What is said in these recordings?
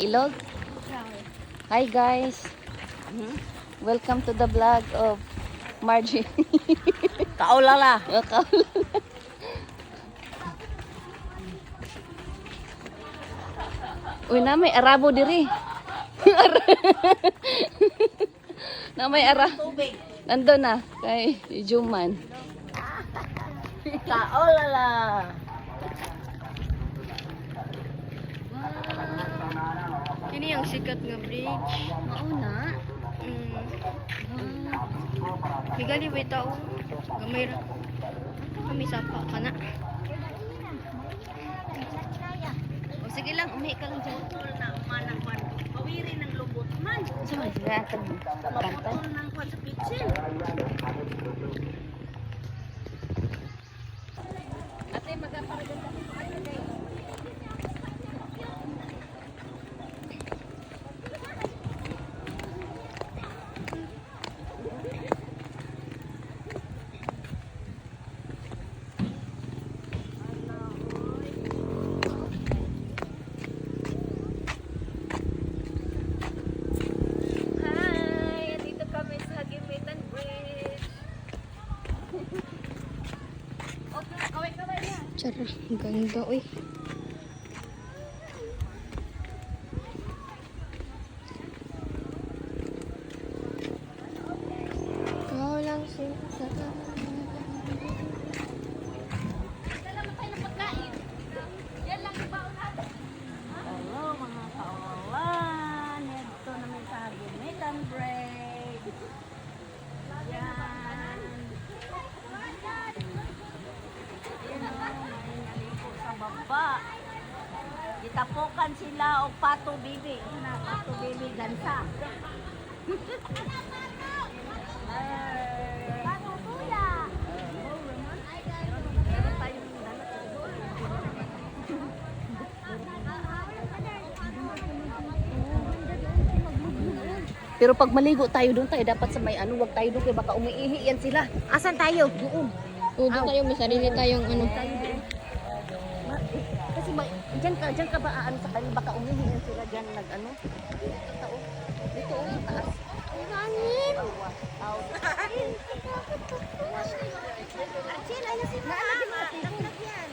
Ilog. Hi guys. Welcome to the vlog of Margie. Kaulala. Uy, na may arabo diri. Na may ara. Nandun na kay Juman. Kaulala. Ini yang sikat nga bridge. Mauna. Higali ba tao? Gamay ra. Kami sapa kana. O sige lang, umi ka lang dyan. Na manang kwan. Kawiri ng lubot man. Saan man sila akan kanta? Ng kwan sa pitsin. Ate, magpaparaganda. Hi! Andito kami sa Gimitan Bridge. Okay, kaway-kaway na. Cara, ganda oy. Kau lang sa Hello mga kaulalan. Ito naman sa Gimitan Break. Yan. Yan o, may naligo sa baba. Gitapukan sila o pato bibi. Na pato bibi gansa. Pato tuya. Meron tayong Pero pag maligo tayo doon, tayo dapat sa may ano, wag tayo doon kaya baka umiihi yan sila. Asan tayo? Doon. Doon tayo, may sarili tayong ano. Kasi dyan ka ba ano sa kanila, baka umihi yan sila dyan nag-ano. Dito taas. Hangin! Archil, ayun si Mama. Lagyan.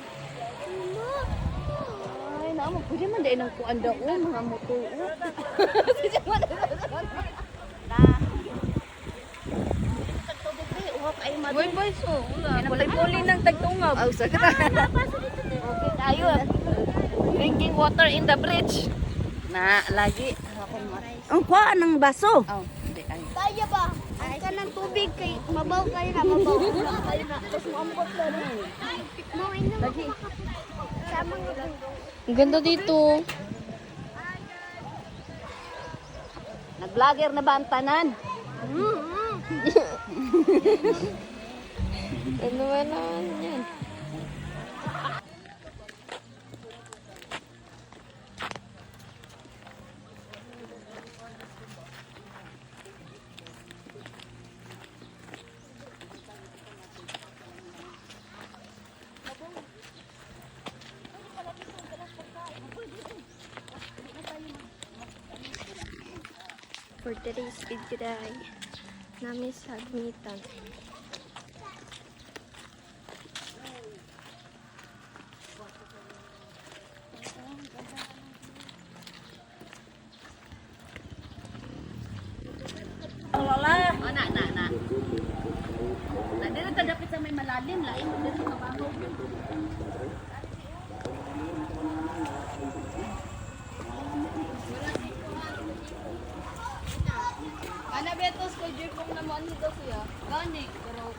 Ay, naman, pwede man dahil ng kuan daw, mga moto. Boy, boy, so. Puli-puli ng tagtungab. Oh, sakit. Okay, tayo. Drinking water in the bridge. Na, lagi. Ang kuha ng baso. Oh, hindi. Ay. Tayo ba? Ay ka ng tubig kay mabaw kayo na, mabaw kayo na. Tapos maambot na rin. Mawin na. Lagi. Sama nga. Ang ganda dito. Nag-vlogger na ba ang tanan? Ano ba naman yan? For today's video ay namin sa Gimitan. Kaulala. Oh, na. Na, dito ta dapat sa may malalim. Lain mo dito mabaho. Ana betos ko jipong naman dito siya. Gani, pero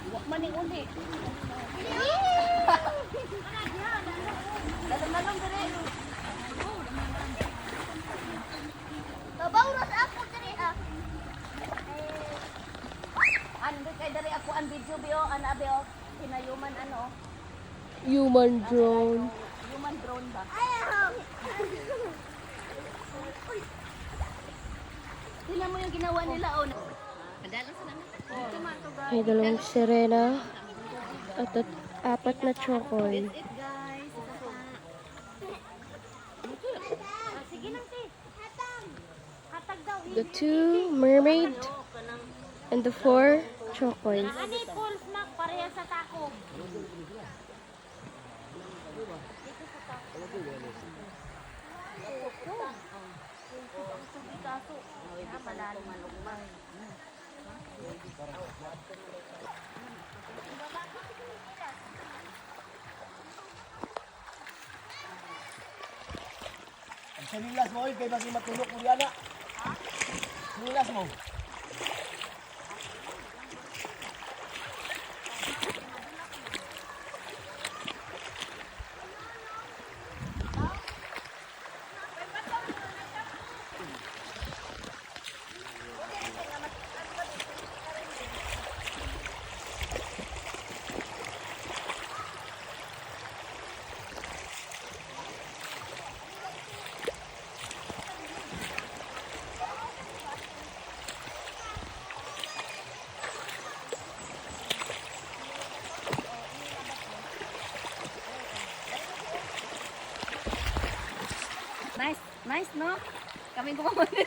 wak man yung uli. Dalam-dalam dire. Babaw ra sa ako diri ah. Ano kay dari ako ang video bio, ana bio, kinayuman ano. Human drone. Human drone ba? Tingnan mo yung ginawa nila oh. Kadala sila na. Tomato guys. May dalawang sirena at apat na chokoy. It guys. Sige na. the 2 mermaid and the 4 turquoise. Ani full smack pareha sa tako. Ang sanilas mo, kay bagi matulog mo yan. Sanilas mo. Nice, nice, no? Kami kumakulit.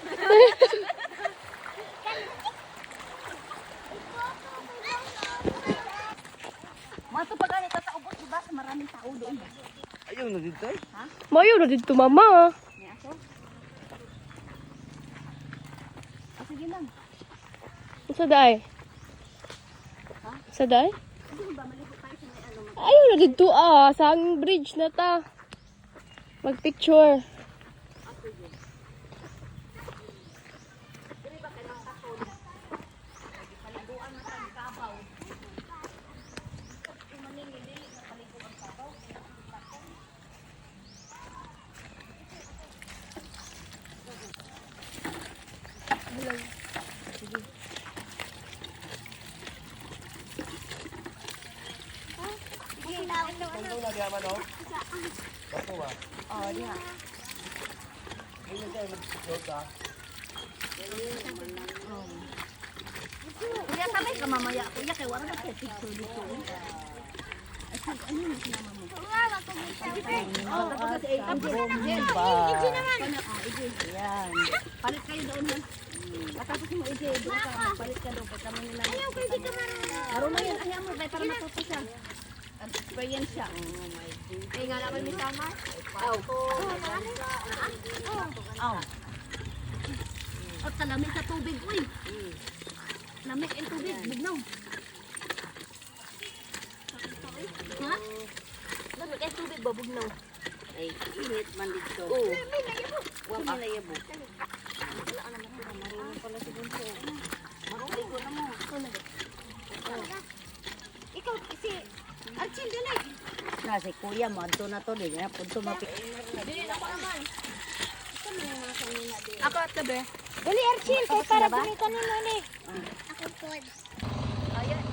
Mga to pag-ani, tataubos, diba? Sa maraming tao doon. Ayaw na dito eh. Mayo na dito mama. May aso? Ah, sige lang. Sa day? Sa day? Ayaw na dito sa aming bridge na ta. Mag-picture. Ito na diya man oh. Ako ba? Oh, di ha. Hindi tayo mag-picture ka. Kuya, kamay ka mamaya. Kuya, kay wala na kayo picture dito. Yan. Palit kayo doon yan. Patapos mo ije, doon ka. Palit ka doon. Pagka may nila. Ayaw, pwede ka marunong. Marunong yan. Ayaw mo, para matuto siya. Experience siya. Oh my God. Kaya nga naman ni Sama. Aw. Aw. O, talamig sa tubig. Uy. Lamig ang tubig. Bugnaw. Ha? Lamig ang tubig ba? Bugnaw. Ay, init man dito. Oo. Huwag may layabo. Wala ka naman ko. Marunong pala si Bunso. Marunong ko na mo. Ikaw, si Archil, dali. Na, si Kuya mo. Adto na to. Dili na punto mapit. Dili na ko naman. Ako at tabi. Dali Archil, kay para punitan nila ni. Ako pod. Ayan.